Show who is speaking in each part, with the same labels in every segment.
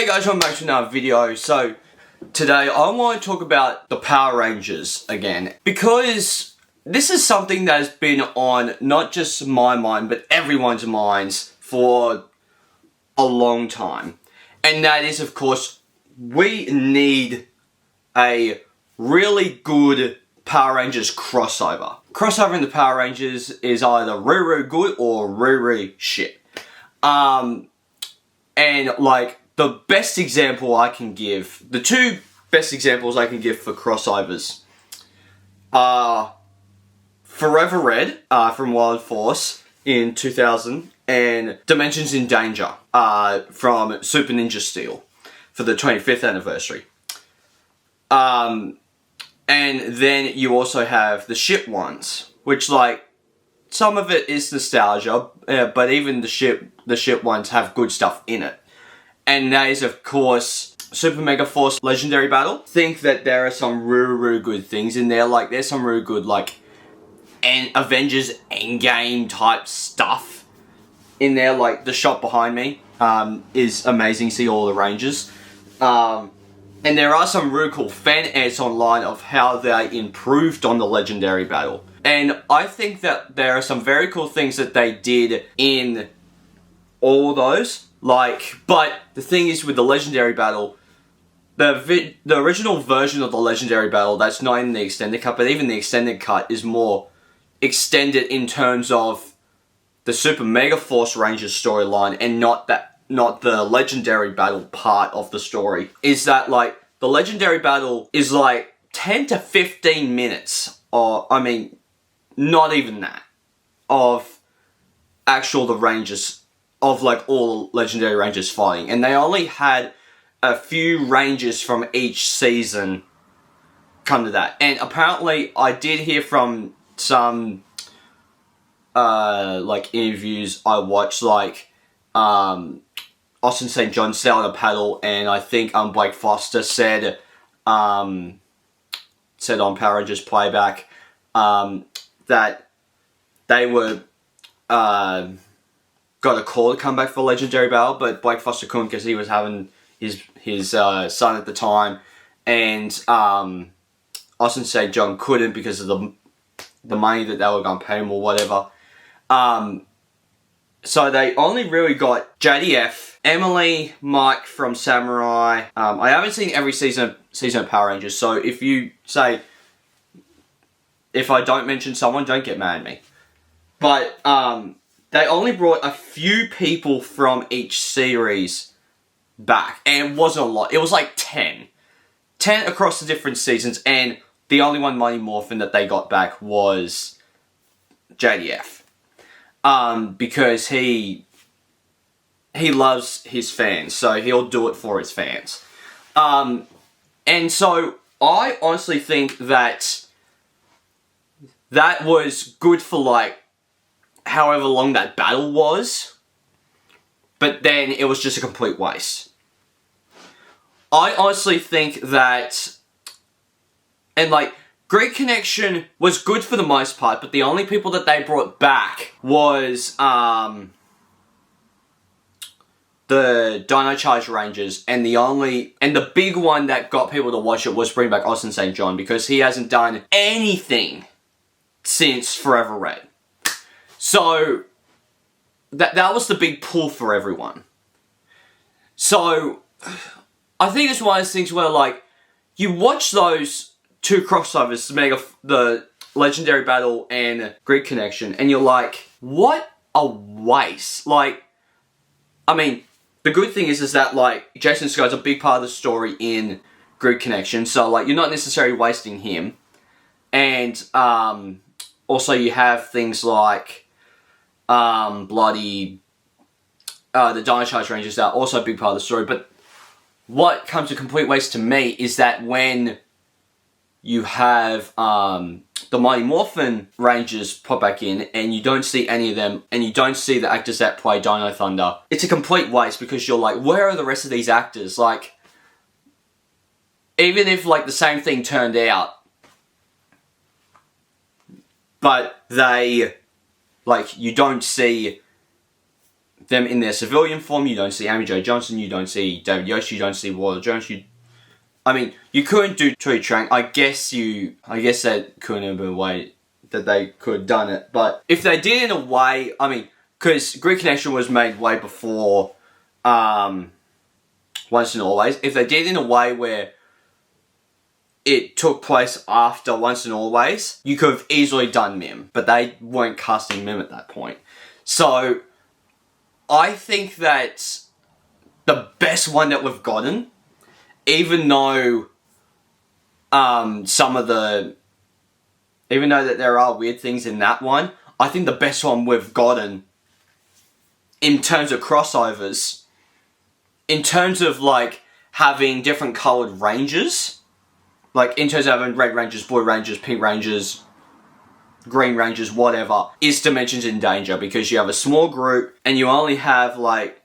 Speaker 1: Hey guys, welcome back to another video. So, today I want to talk about the Power Rangers again. Because this is something that has been on not just my mind, but everyone's minds for a long time. And that is, of course, we need a really good Power Rangers crossover. Crossover in the Power Rangers is either Ruru good or Ruru shit. And like, the best example I can give, the two best examples I can give for crossovers are Forever Red from Wild Force in 2000 and Dimensions in Danger from Super Ninja Steel for the 25th anniversary. And then you also have the ship ones, which like, some of it is nostalgia, but even the ship ones have good stuff in it. And that is, of course, Super Mega Force Legendary Battle. Think that there are some really good things in there. Like, there's some really good, like, Avengers Endgame type stuff in there. Like, the shot behind me is amazing. See all the Rangers. And there are some really cool fan ads online of how they improved on the Legendary Battle. And I think that there are some very cool things that they did in all those. Like, but the thing is with the Legendary Battle, the original version of the Legendary Battle, that's not in the extended cut, but even the extended cut is more extended in terms of the Super Mega Force Rangers storyline and not the Legendary Battle part of the story. Is that like, the Legendary Battle is like 10 to 15 minutes, or I mean, not even that, of actual the Rangers, of like all Legendary Rangers fighting. And they only had a few Rangers from each season come to that. And apparently I did hear from some like interviews I watched, like Austin St. John said on a paddle, and I think Blake Foster said on Power Rangers Playback that they were got a call to come back for Legendary Battle, but Blake Foster couldn't because he was having his son at the time, and Austin St. John couldn't because of the money that they were going to pay him or whatever. So they only really got JDF, Emily, Mike from Samurai. I haven't seen every season of Power Rangers, so if you say, if I don't mention someone, don't get mad at me. But they only brought a few people from each series back, and it wasn't a lot. It was like 10 across the different seasons, and the only one, Mighty Morphin, that they got back was JDF. Because he loves his fans, so he'll do it for his fans. And so I honestly think that was good for like however long that battle was, but then it was just a complete waste. I honestly think that, and like, Great Connection was good for the most part, but the only people that they brought back was the Dino Charge Rangers, and the big one that got people to watch it was bring back Austin St. John, because he hasn't done anything since Forever Red. So that was the big pull for everyone. So I think it's one of those things where like, you watch those two crossovers, the Legendary Battle and Great Connection, and you're like, what a waste. Like, I mean, the good thing is that like, Jason Scott's a big part of the story in Great Connection, so like, you're not necessarily wasting him. And also you have things like the Dino Charge Rangers are also a big part of the story, but what comes a complete waste to me is that when you have the Mighty Morphin Rangers pop back in, and you don't see any of them, and you don't see the actors that play Dino Thunder, it's a complete waste, because you're like, where are the rest of these actors? Like, even if like the same thing turned out, but they, like, you don't see them in their civilian form. You don't see Amy Jo Johnson, you don't see David Yost, you don't see Walter Jones. You couldn't do Tui Trang. I guess that couldn't have been a way that they could have done it. But if they did in a way, because Great Connection was made way before Once and Always. If they did in a way where it took place after Once and Always, you could have easily done Mim. But they weren't casting Mim at that point. So, I think that the best one that we've gotten, even though even though that there are weird things in that one, I think the best one we've gotten in terms of crossovers, in terms of like having different coloured rangers, like in terms of having red rangers, blue rangers, pink rangers, green rangers, whatever, is Dimensions in Danger, because you have a small group and you only have like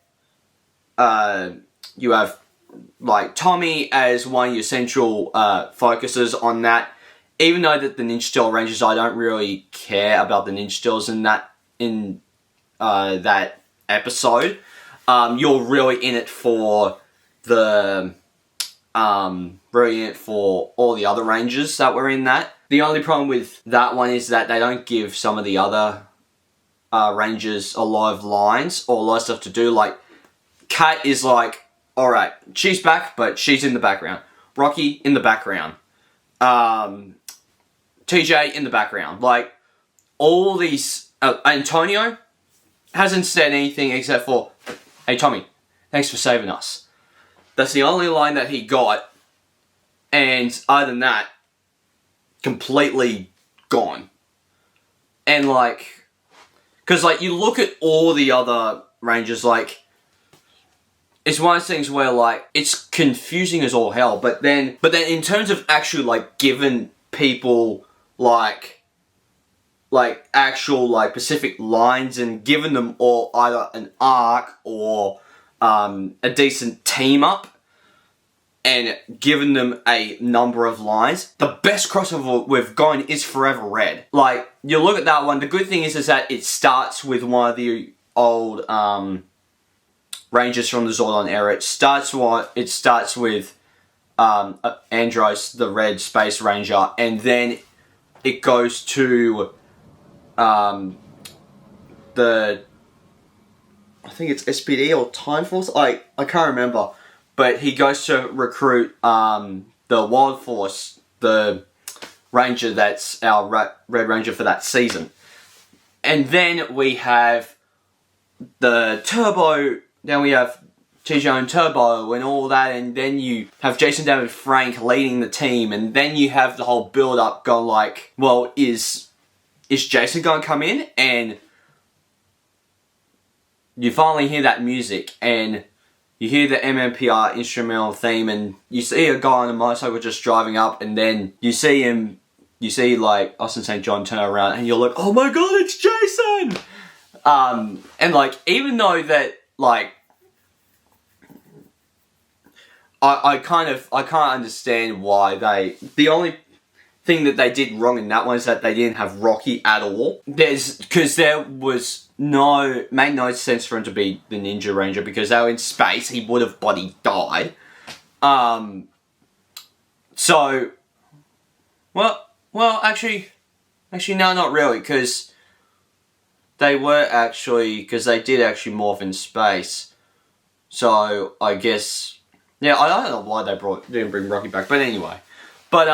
Speaker 1: Tommy as one of your central focuses on that. Even though that the Ninja Steel Rangers, I don't really care about the Ninja Steels in that episode. You're really in it for all the other Rangers that were in that. The only problem with that one is that they don't give some of the other Rangers a lot of lines or a lot of stuff to do. Like, Kat is like, alright, she's back, but she's in the background. Rocky, in the background. TJ, in the background. Like, all these... Antonio hasn't said anything except for, hey Tommy, thanks for saving us. That's the only line that he got. And other than that, completely gone. And like... Because like, you look at all the other Rangers, like... It's one of those things where, like, it's confusing as all hell, but then in terms of actually, like, giving people, like actual, like, specific lines and giving them all either an arc or a decent team-up and giving them a number of lines, the best crossover we've gone is Forever Red. Like, you look at that one, the good thing is that it starts with one of the old, Rangers from the Zordon era. It starts with Andros, the Red Space Ranger, and then it goes to I think it's SPD or Time Force. I can't remember, but he goes to recruit the Wild Force, the Ranger that's our Red Ranger for that season, and then we have the Turbo. Then we have TJ and Turbo and all that, and then you have Jason David Frank leading the team, and then you have the whole build-up going like, well, is Jason going to come in? And you finally hear that music, and you hear the MMPR instrumental theme, and you see a guy on a motorcycle just driving up, and then you see like Austin St. John turn around, and you're like, oh my god, it's Jason! And like, even though that, like, I can't understand why the only thing that they did wrong in that one is that they didn't have Rocky at all. Because there was made no sense for him to be the Ninja Ranger, because they were in space, he would have bloody died. So, well, actually, no, not really, because they did actually morph in space. So, I guess, yeah, I don't know why they didn't bring Rocky back, but anyway. But,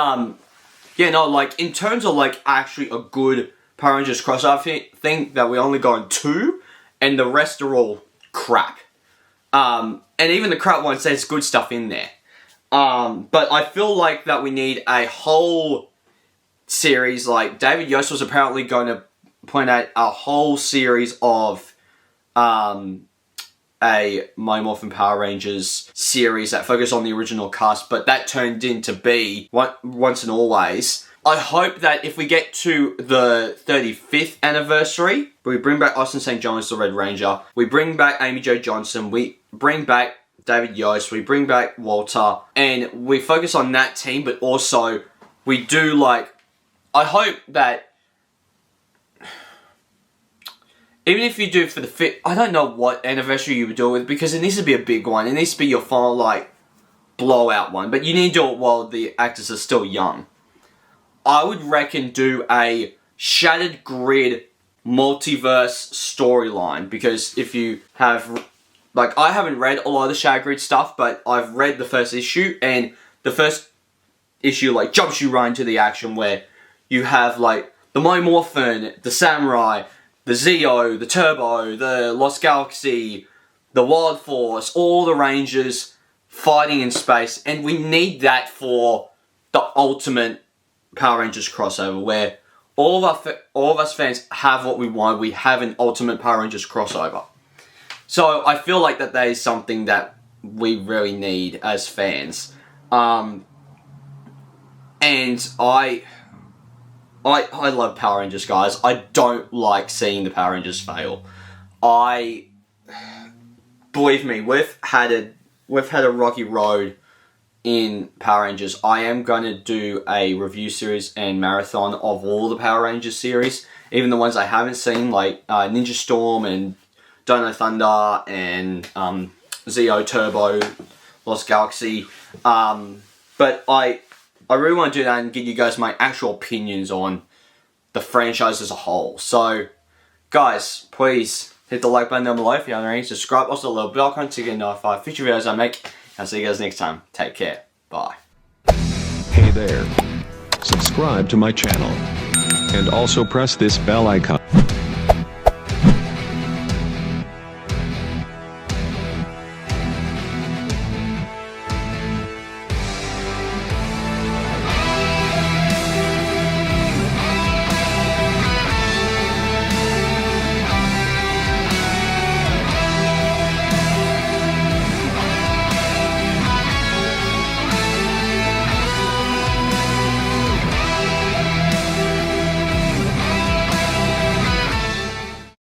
Speaker 1: yeah, no, like, in terms of, like, actually a good Power Rangers crossover, I think that we only got 2, and the rest are all crap. And even the crap ones, there's good stuff in there. But I feel like that we need a whole series, like, David Yost was apparently going to point out a whole series of, a Mighty Morphin Power Rangers series that focused on the original cast, but that turned into be Once and Always. I hope that if we get to the 35th anniversary, we bring back Austin St. John as the Red Ranger, we bring back Amy Jo Johnson, we bring back David Yost, we bring back Walter, and we focus on that team, but also we do, like, I hope that even if you do for the fit, I don't know what anniversary you would do it with, because it needs to be a big one. It needs to be your final, like, blowout one. But you need to do it while the actors are still young. I would reckon do a Shattered Grid multiverse storyline, because if you have, like, I haven't read a lot of the Shattered Grid stuff, but I've read the first issue, and the first issue, like, jumps you right into the action where you have, like, the Mighty Morphin, the Samurai, the Zeo, the Turbo, the Lost Galaxy, the Wild Force, all the Rangers fighting in space, and we need that for the ultimate Power Rangers crossover, where all of us fans have what we want. We have an ultimate Power Rangers crossover. So I feel like that is something that we really need as fans. And I love Power Rangers, guys. I don't like seeing the Power Rangers fail. Believe me, we've had a rocky road in Power Rangers. I am going to do a review series and marathon of all the Power Rangers series, even the ones I haven't seen, like Ninja Storm and Dino Thunder and Zeo, Turbo, Lost Galaxy. But I really want to do that and give you guys my actual opinions on the franchise as a whole. So, guys, please hit the like button down below if you haven't already. Subscribe, also the little bell icon to get notified of future videos I make. I'll see you guys next time. Take care. Bye.
Speaker 2: Hey there. Subscribe to my channel. And also press this bell icon.